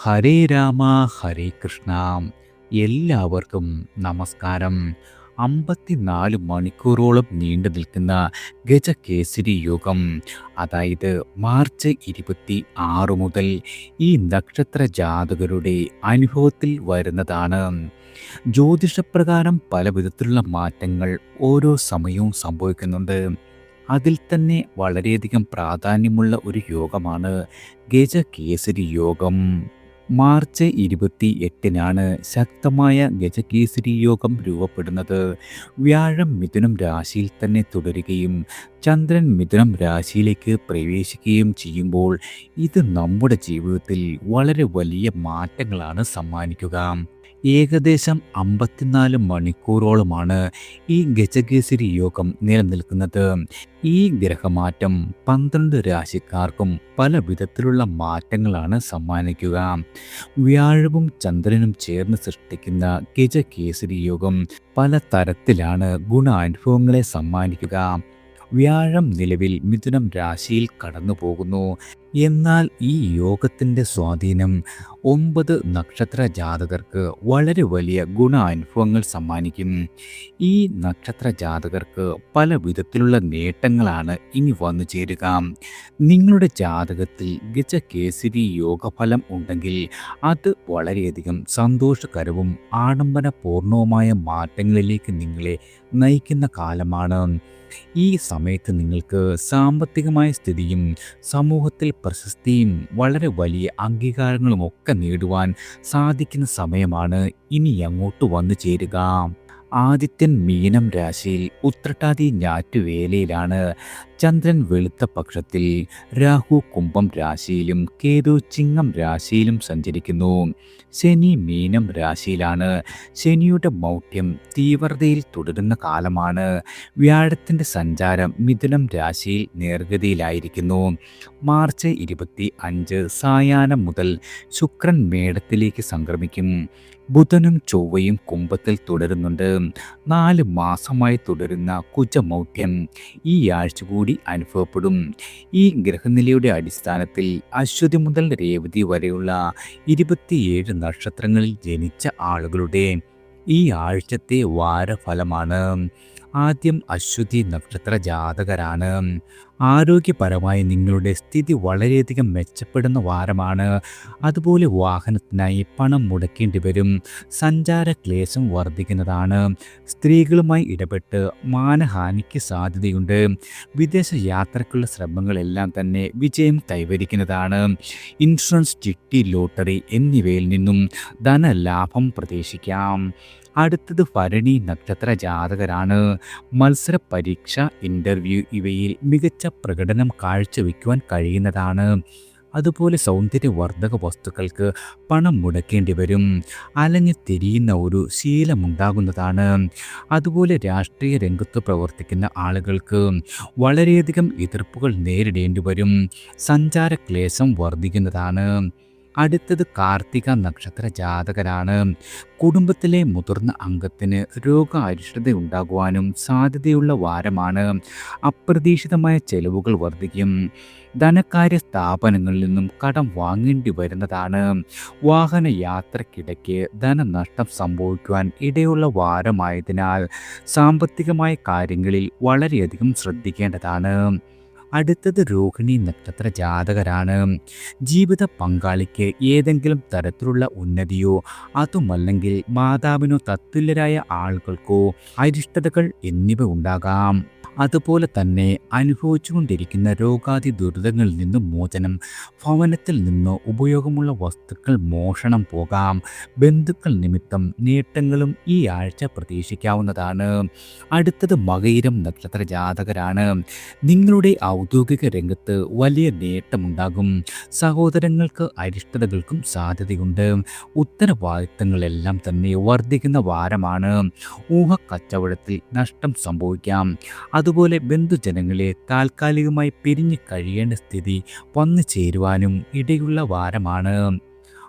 ഹരേ രാമ ഹരേ കൃഷ്ണ. എല്ലാവർക്കും നമസ്കാരം. 54 മണിക്കൂറോളം നീണ്ടു നിൽക്കുന്ന ഗജകേസരി യോഗം, അതായത് മാർച്ച് 26 മുതൽ ഈ നക്ഷത്ര ജാതകരുടെ അനുഭവത്തിൽ വരുന്നതാണ്. ജ്യോതിഷപ്രകാരം പല വിധത്തിലുള്ള മാറ്റങ്ങൾ ഓരോ സമയവും സംഭവിക്കുന്നുണ്ട്. അതിൽ തന്നെ വളരെയധികം പ്രാധാന്യമുള്ള ഒരു യോഗമാണ് ഗജകേസരി യോഗം. മാർച്ച് 28-നാണ് ശക്തമായ ഗജകേസരി യോഗം രൂപപ്പെടുന്നത്. വ്യാഴം മിഥുനം രാശിയിൽ തന്നെ തുടരുകയും ചന്ദ്രൻ മിഥുനം രാശിയിലേക്ക് പ്രവേശിക്കുകയും ചെയ്യുമ്പോൾ ഇത് നമ്മുടെ ജീവിതത്തിൽ വളരെ വലിയ മാറ്റങ്ങളാണ് സമ്മാനിക്കുക. ഏകദേശം 54 മണിക്കൂറോളമാണ് ഈ ഗജകേസരി യോഗം നിലനിൽക്കുന്നത്. ഈ ഗ്രഹമാറ്റം 12 രാശിക്കാർക്കും പല വിധത്തിലുള്ള മാറ്റങ്ങളാണ് സമ്മാനിക്കുക. വ്യാഴവും ചന്ദ്രനും ചേർന്ന് സൃഷ്ടിക്കുന്ന ഗജകേസരി യോഗം പല തരത്തിലാണ് ഗുണാനുഭവങ്ങളെ സമ്മാനിക്കുക. വ്യാഴം നിലവിൽ മിഥുനം രാശിയിൽ കടന്നു പോകുന്നു. എന്നാൽ ഈ യോഗത്തിൻ്റെ സ്വാധീനം 9 നക്ഷത്ര ജാതകർക്ക് വളരെ വലിയ ഗുണാനുഭവങ്ങൾ സമ്മാനിക്കും. ഈ നക്ഷത്ര ജാതകർക്ക് പല വിധത്തിലുള്ള നേട്ടങ്ങളാണ് ഇനി വന്നു ചേരുക. നിങ്ങളുടെ ജാതകത്തിൽ ഗജകേസരി യോഗഫലം ഉണ്ടെങ്കിൽ അത് വളരെയധികം സന്തോഷകരവും ആഡംബരപൂർണവുമായ മാറ്റങ്ങളിലേക്ക് നിങ്ങളെ നയിക്കുന്ന കാലമാണ്. ഈ സമയത്ത് നിങ്ങൾക്ക് സാമ്പത്തികമായ സ്ഥിതിയും സമൂഹത്തിൽ പ്രശസ്തിയും വളരെ വലിയ അംഗീകാരങ്ങളും ഒക്കെ നേടുവാൻ സാധിക്കുന്ന സമയമാണ് ഇനി അങ്ങോട്ട് വന്നു ചേരുക. ആദിത്യൻ മീനം രാശിയിൽ ഉത്രട്ടാതി ഞാറ്റുവേലയിലാണ്. ചന്ദ്രൻ വെളുത്ത പക്ഷത്തിൽ, രാഹു കുംഭം രാശിയിലും കേതു ചിങ്ങം രാശിയിലും സഞ്ചരിക്കുന്നു. ശനി മീനം രാശിയിലാണ്. ശനിയുടെ മൗഢ്യം തീവ്രതയിൽ തുടരുന്ന കാലമാണ്. വ്യാഴത്തിൻ്റെ സഞ്ചാരം മിഥുനം രാശിയിൽ നേർഗതിയിലായിരിക്കുന്നു. മാർച്ച് 25 സായാഹ്നം മുതൽ ശുക്രൻ മേടത്തിലേക്ക് സംക്രമിക്കും. ബുധനും ചൊവ്വയും കുംഭത്തിൽ തുടരുന്നുണ്ട്. 4 മാസമായി തുടരുന്ന കുജമൗഢ്യം ഈ ആഴ്ച കൂടി അനുഭവപ്പെടും. ഈ ഗ്രഹനിലയുടെ അടിസ്ഥാനത്തിൽ അശ്വതി മുതൽ രേവതി വരെയുള്ള 27 നക്ഷത്രങ്ങളിൽ ജനിച്ച ആളുകളുടെ ഈ ആഴ്ചത്തെ വാരഫലമാണ്. ആദ്യം അശ്വതി നക്ഷത്ര ജാതകരാണ്. ആരോഗ്യപരമായി നിങ്ങളുടെ സ്ഥിതി വളരെയധികം മെച്ചപ്പെടുന്ന വാരമാണ്. അതുപോലെ വാഹനത്തിനായി പണം മുടക്കേണ്ടി വരും. സഞ്ചാര ക്ലേശം വർദ്ധിക്കുന്നതാണ്. സ്ത്രീകളുമായി ഇടപെട്ട് മാനഹാനിക്ക് സാധ്യതയുണ്ട്. വിദേശ യാത്രക്കുള്ള ശ്രമങ്ങളെല്ലാം തന്നെ വിജയം കൈവരിക്കുന്നതാണ്. ഇൻഷുറൻസ്, ചിട്ടി, ലോട്ടറി എന്നിവയിൽ നിന്നും ധനലാഭം പ്രതീക്ഷിക്കാം. അടുത്തത് ഭരണി നക്ഷത്ര ജാതകരാണ്. മത്സര പരീക്ഷ, ഇൻ്റർവ്യൂ ഇവയിൽ മികച്ച പ്രകടനം കാഴ്ചവെക്കുവാൻ കഴിയുന്നതാണ്. അതുപോലെ സൗന്ദര്യവർദ്ധക വസ്തുക്കൾക്ക് പണം മുടക്കേണ്ടി വരും. അലഞ്ഞു തിരിയുന്ന ഒരു ശീലമുണ്ടാകുന്നതാണ്. അതുപോലെ രാഷ്ട്രീയ രംഗത്ത് പ്രവർത്തിക്കുന്ന ആളുകൾക്ക് വളരെയധികം എതിർപ്പുകൾ നേരിടേണ്ടി വരും. സഞ്ചാര ക്ലേശം വർദ്ധിക്കുന്നതാണ്. അടുത്തത് കാർത്തിക നക്ഷത്ര ജാതകരാണ്. കുടുംബത്തിലെ മുതിർന്ന അംഗത്തിന് രോഗാരിഷ്ടത ഉണ്ടാകുവാനും സാധ്യതയുള്ള വാരമാണ്. അപ്രതീക്ഷിതമായ ചെലവുകൾ വർദ്ധിക്കും. ധനകാര്യ സ്ഥാപനങ്ങളിൽ നിന്നും കടം വാങ്ങേണ്ടി വരുന്നതാണ്. വാഹന യാത്രക്കിടയ്ക്ക് ധനനഷ്ടം സംഭവിക്കുവാൻ ഇടയുള്ള വാരമായതിനാൽ സാമ്പത്തികമായ കാര്യങ്ങളിൽ വളരെയധികം ശ്രദ്ധിക്കേണ്ടതാണ്. അടുത്തത് രോഹിണി നക്ഷത്ര ജാതകരാണ്. ജീവിത പങ്കാളിക്ക് ഏതെങ്കിലും തരത്തിലുള്ള ഉന്നതിയോ അതുമല്ലെങ്കിൽ മാതാവിനോ തത്തുല്യരായ ആളുകൾക്കോ അരിഷ്ടതകൾ എന്നിവ ഉണ്ടാകാം. അതുപോലെ തന്നെ അനുഭവിച്ചുകൊണ്ടിരിക്കുന്ന രോഗാദി ദുരിതങ്ങളിൽ നിന്ന് മോചനം, ഭവനത്തിൽ നിന്ന് ഉപയോഗമുള്ള വസ്തുക്കൾ മോഷണം പോകാം. ബന്ധുക്കൾ നിമിത്തം നേട്ടങ്ങളും ഈ ആഴ്ച പ്രതീക്ഷിക്കാവുന്നതാണ്. അടുത്തത് മകയിരം നക്ഷത്ര ജാതകരാണ്. നിങ്ങളുടെ ഔദ്യോഗിക രംഗത്ത് വലിയ നേട്ടമുണ്ടാകും. സഹോദരങ്ങൾക്ക് അരിഷ്ടതകൾക്കും സാധ്യതയുണ്ട്. ഉത്തരവാദിത്തങ്ങളെല്ലാം തന്നെ വർദ്ധിക്കുന്ന വാരമാണ്. ഊഹക്കച്ചവടത്തിൽ നഷ്ടം സംഭവിക്കാം. അതുപോലെ ബന്ധുജനങ്ങളെ താൽക്കാലികമായി പിരിഞ്ഞു കഴിയേണ്ട സ്ഥിതി വന്നു ചേരുവാനും ഇടയുള്ള വാരമാണ്.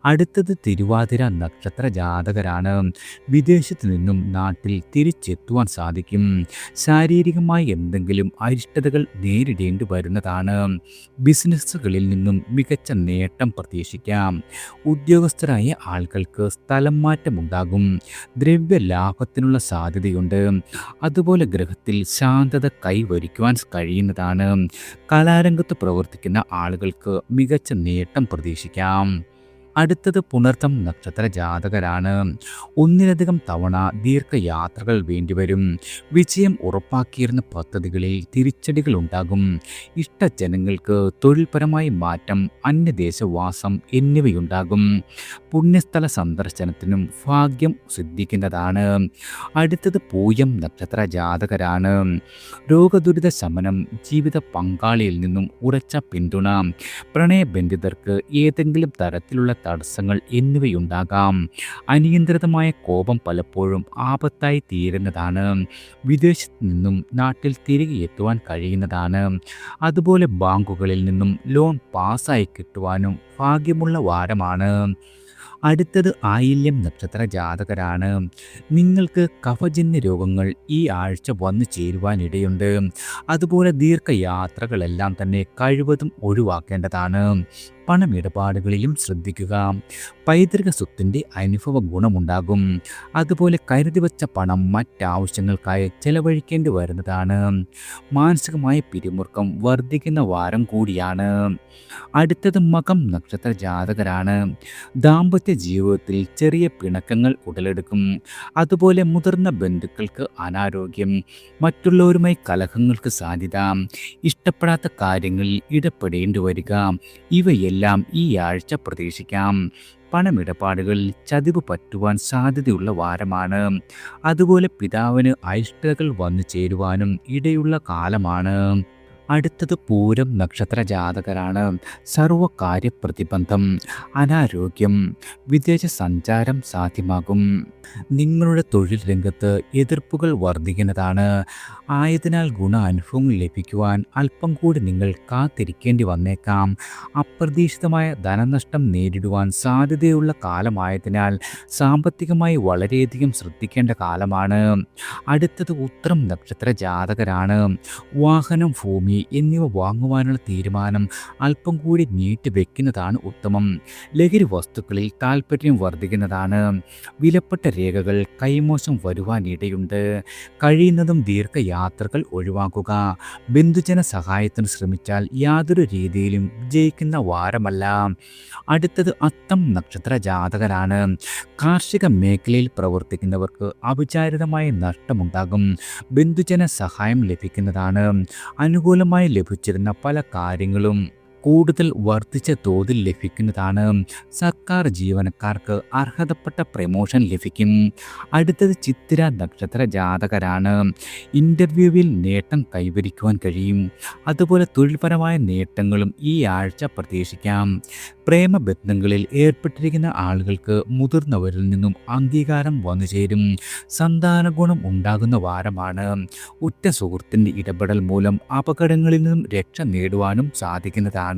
അടുത്തത് തിരുവാതിര നക്ഷത്ര ജാതകരാണ്. വിദേശത്ത് നിന്നും നാട്ടിൽ തിരിച്ചെത്തുവാൻ സാധിക്കും. ശാരീരികമായി എന്തെങ്കിലും അരിഷ്ടതകൾ നേരിടേണ്ടി വരുന്നതാണ്. ബിസിനസ്സുകളിൽ നിന്നും മികച്ച നേട്ടം പ്രതീക്ഷിക്കാം. ഉദ്യോഗസ്ഥരായ ആളുകൾക്ക് സ്ഥലം മാറ്റമുണ്ടാകും. ദ്രവ്യലാഭത്തിനുള്ള സാധ്യതയുണ്ട്. അതുപോലെ ഗ്രഹത്തിൽ ശാന്തത കൈവരിക്കുവാൻ കഴിയുന്നതാണ്. കലാരംഗത്ത് പ്രവർത്തിക്കുന്ന ആളുകൾക്ക് മികച്ച നേട്ടം പ്രതീക്ഷിക്കാം. അടുത്തത് പുണർതം നക്ഷത്ര ജാതകരാണ്. ഒന്നിലധികം തവണ ദീർഘയാത്രകൾ വേണ്ടിവരും. വിജയം ഉറപ്പാക്കിയിരുന്ന പദ്ധതികളിൽ തിരിച്ചടികൾ ഉണ്ടാകും. ഇഷ്ടജനങ്ങൾക്ക് തൊഴിൽപരമായി മാറ്റം, അന്യദേശവാസം എന്നിവയുണ്ടാകും. പുണ്യസ്ഥല സന്ദർശനത്തിനും ഭാഗ്യം സിദ്ധിക്കുന്നതാണ്. അടുത്തത് പൂയം നക്ഷത്ര ജാതകരാണ്. രോഗദുരിത ശമനം, ജീവിത പങ്കാളിയിൽ നിന്നും ഉറച്ച പിന്തുണ, പ്രണയബന്ധിതർക്ക് ഏതെങ്കിലും തരത്തിലുള്ള തടസ്സങ്ങൾ എന്നിവയുണ്ടാകാം. അനിയന്ത്രിതമായ കോപം പലപ്പോഴും ആപത്തായി തീരുന്നതാണ്. വിദേശത്ത് നിന്നും നാട്ടിൽ തിരികെ എത്തുവാൻ കഴിയുന്നതാണ്. അതുപോലെ ബാങ്കുകളിൽ നിന്നും ലോൺ പാസ്സായി കിട്ടുവാനും ഭാഗ്യമുള്ള വാരമാണ്. അടുത്തത് ആയില്യം നക്ഷത്ര ജാതകരാണ്. നിങ്ങൾക്ക് കഫജന്യ രോഗങ്ങൾ ഈ ആഴ്ച വന്നു ചേരുവാനിടയുണ്ട്. അതുപോലെ ദീർഘയാത്രകളെല്ലാം തന്നെ കഴിവതും ഒഴിവാക്കേണ്ടതാണ്. പണമിടപാടുകളിലും ശ്രദ്ധിക്കുക. പൈതൃക സ്വത്തിൻ്റെ അനുഭവ ഗുണമുണ്ടാകും. അതുപോലെ കരുതി വച്ച പണം മറ്റാവശ്യങ്ങൾക്കായി ചെലവഴിക്കേണ്ടി വരുന്നതാണ്. മാനസികമായ പിരിമുറുക്കം വർദ്ധിക്കുന്ന വാരം കൂടിയാണ്. അടുത്തത് മകം നക്ഷത്ര ജാതകരാണ്. ദാമ്പത്യ ജീവിതത്തിൽ ചെറിയ പിണക്കങ്ങൾ ഉടലെടുക്കും. അതുപോലെ മുതിർന്ന ബന്ധുക്കൾക്ക് അനാരോഗ്യം, മറ്റുള്ളവരുമായി കലഹങ്ങൾക്ക് സാധ്യത, ഇഷ്ടപ്പെടാത്ത കാര്യങ്ങളിൽ ഇടപെടേണ്ടി വരിക, ഇവയെല്ലാം ഈ ആഴ്ച പ്രതീക്ഷിക്കാം. പണമിടപാടുകളിൽ ചതിവ് പറ്റുവാൻ സാധ്യതയുള്ള വാരമാണ്. അതുപോലെ പിതാവിന് അരിഷ്ടതകൾ വന്നു ചേരുവാനും ഇടയുള്ള കാലമാണ്. അടുത്തത് പൂരം നക്ഷത്ര ജാതകരാണ്. സർവകാര്യപ്രതിബന്ധം, അനാരോഗ്യം, വിദേശ സഞ്ചാരം സാധ്യമാകും. നിങ്ങളുടെ തൊഴിൽ രംഗത്ത് എതിർപ്പുകൾ വർദ്ധിക്കുന്നതാണ്. ആയതിനാൽ അനുഭവങ്ങൾ ലഭിക്കുവാൻ അല്പം കൂടി നിങ്ങൾ കാത്തിരിക്കേണ്ടി വന്നേക്കാം. അപ്രതീക്ഷിതമായ ധനനഷ്ടം നേരിടുവാൻ സാധ്യതയുള്ള കാലമായതിനാൽ സാമ്പത്തികമായി വളരെയധികം ശ്രദ്ധിക്കേണ്ട കാലമാണ്. അടുത്തത് ഉത്രം നക്ഷത്ര ജാതകരാണ്. വാഹനം, ഭൂമി എന്നിവ വാങ്ങുവാനുള്ള തീരുമാനം അല്പം കൂടി നീട്ടിവെക്കുന്നതാണ് ഉത്തമം. ലഹരി വസ്തുക്കളിൽ താല്പര്യം വർദ്ധിക്കുന്നതാണ്. വിലപ്പെട്ട രേഖകൾ കൈമോശം വരുവാനിടയുണ്ട്. കഴിയുന്നതും ദീർഘയാത്രകൾ ഒഴിവാക്കുക. ബന്ധുജന സഹായത്തിന് ശ്രമിച്ചാൽ യാതൊരു രീതിയിലും വിജയിക്കുന്ന വാരമല്ല. അടുത്തത് അത്തം നക്ഷത്ര ജാതകരാണ്. കാർഷിക മേഖലയിൽ പ്രവർത്തിക്കുന്നവർക്ക് അവിചാരിതമായ നഷ്ടമുണ്ടാകും. ബന്ധുജന സഹായം ലഭിക്കുന്നതാണ്. അനുകൂലമായി ലഭിച്ചിരുന്ന പല കാര്യങ്ങളും കൂടുതൽ വർദ്ധിച്ച തോതിൽ ലഭിക്കുന്നതാണ്. സർക്കാർ ജീവനക്കാർക്ക് അർഹതപ്പെട്ട പ്രമോഷൻ ലഭിക്കും. അടുത്തത് ചിത്തിര നക്ഷത്ര ജാതകരാണ്. ഇൻ്റർവ്യൂവിൽ നേട്ടം കൈവരിക്കുവാൻ കഴിയും. അതുപോലെ തൊഴിൽപരമായ നേട്ടങ്ങളും ഈ ആഴ്ച പ്രതീക്ഷിക്കാം. പ്രേമബന്ധങ്ങളിൽ ഏർപ്പെട്ടിരിക്കുന്ന ആളുകൾക്ക് മുതിർന്നവരിൽ നിന്നും അംഗീകാരം വന്നു ചേരും. സന്താന ഗുണം ഉണ്ടാകുന്ന വാരമാണ്. ഉറ്റ സുഹൃത്തിൻ്റെ ഇടപെടൽ മൂലം അപകടങ്ങളിൽ നിന്നും രക്ഷ നേടുവാനും സാധിക്കുന്നതാണ്.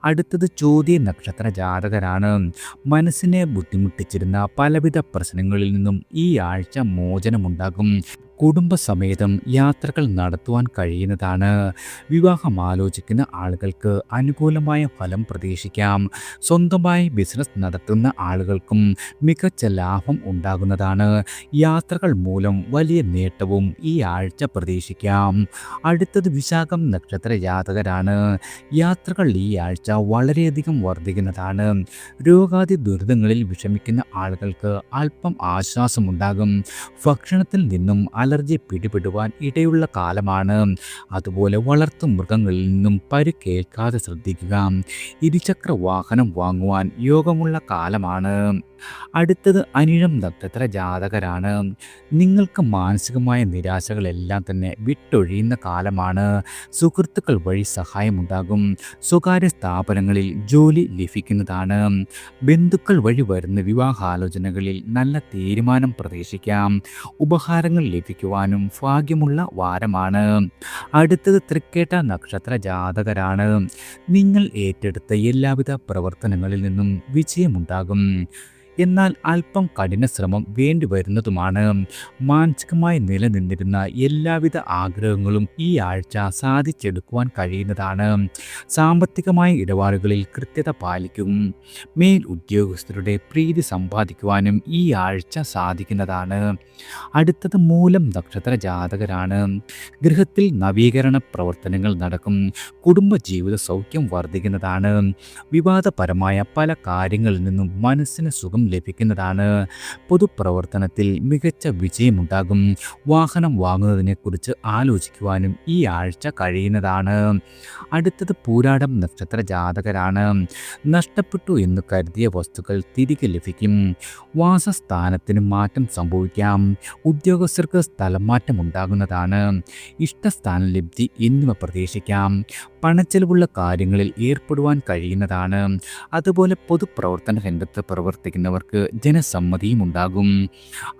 അടുത്തത് ചോദ്യ നക്ഷത്ര ജാതകരാണ്. മനസ്സിനെ ബുദ്ധിമുട്ടിച്ചിരുന്ന പലവിധ പ്രശ്നങ്ങളിൽ നിന്നും ഈ ആഴ്ച മോചനമുണ്ടാകും. കുടുംബസമേതം യാത്രകൾ നടത്തുവാൻ കഴിയുന്നതാണ്. വിവാഹം ആലോചിക്കുന്ന ആളുകൾക്ക് അനുകൂലമായ ഫലം പ്രതീക്ഷിക്കാം. സ്വന്തമായി ബിസിനസ് നടത്തുന്ന ആളുകൾക്കും മികച്ച ലാഭം ഉണ്ടാകുന്നതാണ്. യാത്രകൾ മൂലം വലിയ നേട്ടവും ഈ ആഴ്ച പ്രതീക്ഷിക്കാം. അടുത്തത് വിശാഖം നക്ഷത്ര ജാതകരാണ്. യാത്രകൾ ഈ ആഴ്ച വളരെയധികം വർദ്ധിക്കുന്നതാണ്. രോഗാദി ദുരിതങ്ങളിൽ വിഷമിക്കുന്ന ആളുകൾക്ക് അല്പം ആശ്വാസമുണ്ടാകും. ഭക്ഷണത്തിൽ നിന്നും അലർജി പിടിപെടുവാൻ ഇടയുള്ള കാലമാണ്. അതുപോലെ വളർത്തു മൃഗങ്ങളിൽ നിന്നും പരിക്കേൽക്കാതെ ശ്രദ്ധിക്കുക. ഇരുചക്ര വാഹനം വാങ്ങുവാൻ യോഗമുള്ള കാലമാണ്. അടുത്തത് അനിഴം നക്ഷത്ര ജാതകരാണ്. നിങ്ങൾക്ക് മാനസികമായ നിരാശകളെല്ലാം തന്നെ വിട്ടൊഴിയുന്ന കാലമാണ്. സുഹൃത്തുക്കൾ വഴി സഹായമുണ്ടാകും. സ്വകാര്യ സ്ഥാപനങ്ങളിൽ ജോലി ലഭിക്കുന്നതാണ്. ബന്ധുക്കൾ വഴി വരുന്ന വിവാഹാലോചനകളിൽ നല്ല തീരുമാനം പ്രതീക്ഷിക്കാം. ഉപഹാരങ്ങൾ ലഭിക്കുവാനും ഭാഗ്യമുള്ള വാരമാണ്. അടുത്തത് തൃക്കേട്ട നക്ഷത്ര ജാതകരാണ്. നിങ്ങൾ ഏറ്റെടുത്ത എല്ലാവിധ പ്രവർത്തനങ്ങളിൽ നിന്നും വിജയമുണ്ടാകും. എന്നാൽ അല്പം കഠിന ശ്രമം വേണ്ടിവരുന്നതുമാണ്. മാനസികമായി നിലനിന്നിരുന്ന എല്ലാവിധ ആഗ്രഹങ്ങളും ഈ ആഴ്ച സാധിച്ചെടുക്കുവാൻ കഴിയുന്നതാണ്. സാമ്പത്തികമായ ഇടപാടുകളിൽ കൃത്യത പാലിക്കും. മേൽ ഉദ്യോഗസ്ഥരുടെ പ്രീതി സമ്പാദിക്കുവാനും ഈ ആഴ്ച സാധിക്കുന്നതാണ്. അടുത്തത് മൂലം നക്ഷത്ര ജാതകരാണ്. ഗൃഹത്തിൽ നവീകരണ പ്രവർത്തനങ്ങൾ നടക്കും. കുടുംബജീവിത സൗഖ്യം വർദ്ധിക്കുന്നതാണ്. വിവാദപരമായ പല കാര്യങ്ങളിൽ നിന്നും മനസ്സിന് സുഖം ലഭിക്കുന്നതാണ്. പൊതുപ്രവർത്തനത്തിൽ മികച്ച വിജയമുണ്ടാകും. വാഹനം വാങ്ങുന്നതിനെക്കുറിച്ച് ആലോചിക്കുവാനും ഈ ആഴ്ച കഴിയുന്നതാണ്. അടുത്തത് പൂരാടം നക്ഷത്ര ജാതകരാണ്. നഷ്ടപ്പെട്ടു എന്ന് കരുതിയ വസ്തുക്കൾ തിരികെ ലഭിക്കും. വാസസ്ഥാനത്തിന് മാറ്റം സംഭവിക്കാം. ഉദ്യോഗസ്ഥർക്ക് സ്ഥലം മാറ്റം ഉണ്ടാകുന്നതാണ്. ഇഷ്ടസ്ഥാന ലബ്ധി എന്നിവ പ്രതീക്ഷിക്കാം. പണച്ചെലവുള്ള കാര്യങ്ങളിൽ ഏർപ്പെടുവാൻ കഴിയുന്നതാണ്. അതുപോലെ പൊതുപ്രവർത്തന രംഗത്ത് പ്രവർത്തിക്കുന്നവർക്ക് ജനസമ്മതിയും ഉണ്ടാകും.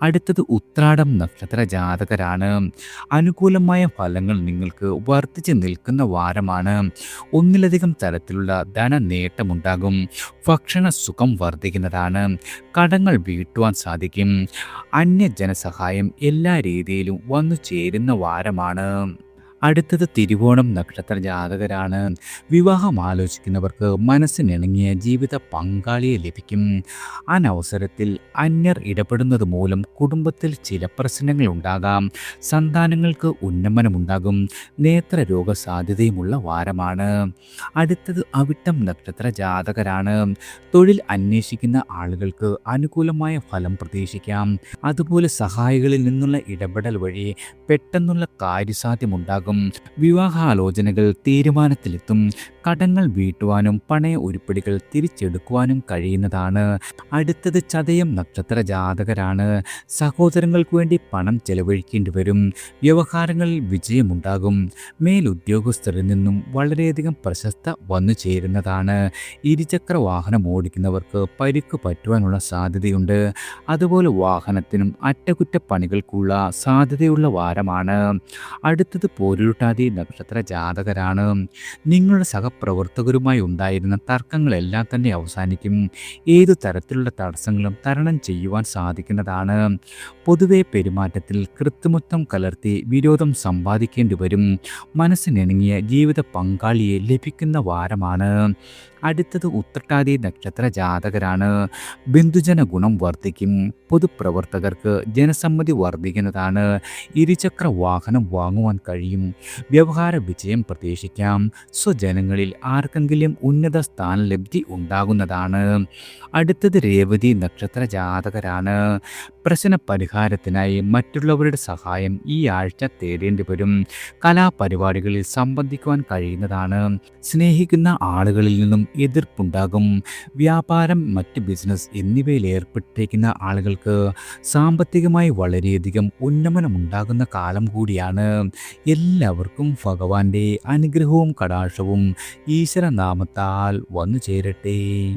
അടുത്തത് ഉത്രാടം നക്ഷത്ര ജാതകരാണ്. അനുകൂലമായ ഫലങ്ങൾ നിങ്ങൾക്ക് വർദ്ധിച്ചു നിൽക്കുന്ന വാരമാണ്. ഒന്നിലധികം തരത്തിലുള്ള ധനനേട്ടമുണ്ടാകും. ഭക്ഷണ സുഖം വർദ്ധിക്കുന്നതാണ്. കടങ്ങൾ വീട്ടുവാൻ സാധിക്കും. അന്യജനസഹായം എല്ലാ രീതിയിലും വന്നു ചേരുന്ന വാരമാണ്. അടുത്തത് തിരുവോണം നക്ഷത്ര ജാതകരാണ്. വിവാഹം ആലോചിക്കുന്നവർക്ക് മനസ്സിനിണങ്ങിയ ജീവിത പങ്കാളിയെ ലഭിക്കും. അനവസരത്തിൽ അന്യർ ഇടപെടുന്നത് മൂലം കുടുംബത്തിൽ ചില പ്രശ്നങ്ങൾ ഉണ്ടാകാം. സന്താനങ്ങൾക്ക് ഉന്നമനമുണ്ടാകും. നേത്രരോഗ സാധ്യതയുമുള്ള വാരമാണ്. അടുത്തത് അവിട്ടം നക്ഷത്ര ജാതകരാണ്. തൊഴിൽ അന്വേഷിക്കുന്ന ആളുകൾക്ക് അനുകൂലമായ ഫലം പ്രതീക്ഷിക്കാം. അതുപോലെ സഹായികളിൽ നിന്നുള്ള ഇടപെടൽ വഴി പെട്ടെന്നുള്ള കാര്യസാധ്യമുണ്ടാകും. വിവാഹാലോചനകൾ തീരുമാനത്തിലെത്തും. കടങ്ങൾ വീട്ടുവാനും പണയ ഉരുപ്പടികൾ തിരിച്ചെടുക്കുവാനും കഴിയുന്നതാണ്. അടുത്തത് ചതയം നക്ഷത്ര ജാതകരാണ്. സഹോദരങ്ങൾക്ക് വേണ്ടി പണം ചെലവഴിക്കേണ്ടി വരും. വ്യവഹാരങ്ങളിൽ വിജയമുണ്ടാകും. മേലുദ്യോഗസ്ഥരിൽ നിന്നും വളരെയധികം പ്രശസ്ത വന്നു ചേരുന്നതാണ്. ഇരുചക്ര വാഹനം ഓടിക്കുന്നവർക്ക് പരിക്ക് പറ്റുവാനുള്ള സാധ്യതയുണ്ട്. അതുപോലെ വാഹനത്തിനും അറ്റകുറ്റപ്പണികൾക്കുള്ള സാധ്യതയുള്ള വാരമാണ്. അടുത്തത് പോരുരുട്ടാതി നക്ഷത്ര ജാതകരാണ്. നിങ്ങളുടെ സഹപ്രവർത്തകരുമായി ഉണ്ടായിരുന്ന തർക്കങ്ങളെല്ലാം തന്നെ അവസാനിക്കും. ഏതു തരത്തിലുള്ള തടസ്സങ്ങളും തരണം ചെയ്യുവാൻ സാധിക്കുന്നതാണ്. പൊതുവെ പെരുമാറ്റത്തിൽ കൃത്രിമത്വം കലർത്തി വിരോധം സമ്പാദിക്കേണ്ടി വരും. മനസ്സിനിണങ്ങിയ ജീവിത പങ്കാളിയെ ലഭിക്കുന്ന വാരമാണ്. അടുത്തത് ഉത്രട്ടാതി നക്ഷത്ര ജാതകരാണ്. ബന്ധുജന ഗുണം വർദ്ധിക്കും. പൊതുപ്രവർത്തകർക്ക് ജനസമ്മതി വർദ്ധിക്കുന്നതാണ്. ഇരുചക്ര വാഹനം വാങ്ങുവാൻ കഴിയും. വ്യവഹാര വിജയം പ്രതീക്ഷിക്കാം. സ്വജനങ്ങളിൽ ആർക്കെങ്കിലും ഉന്നത സ്ഥാനലബ്ധി ഉണ്ടാകുന്നതാണ്. അടുത്തത് രേവതി നക്ഷത്ര ജാതകരാണ്. പ്രശ്ന പരിഹാരത്തിനായി മറ്റുള്ളവരുടെ സഹായം ഈ ആഴ്ച തേടേണ്ടി വരും. കലാപരിപാടികളിൽ സംബന്ധിക്കുവാൻ കഴിയുന്നതാണ്. സ്നേഹിക്കുന്ന ആളുകളിൽ നിന്നും എതിർപ്പുണ്ടാകും. വ്യാപാരം, മറ്റ് ബിസിനസ് എന്നിവയിൽ ഏർപ്പെട്ടിരിക്കുന്ന ആളുകൾക്ക് സാമ്പത്തികമായി വളരെയധികം ഉന്നമനമുണ്ടാകുന്ന കാലം കൂടിയാണ്. എല്ലാവർക്കും ഭഗവാന്റെ അനുഗ്രഹവും കടാക്ഷവും ഈശ്വരനാമത്താൽ വന്നു ചേരട്ടെ.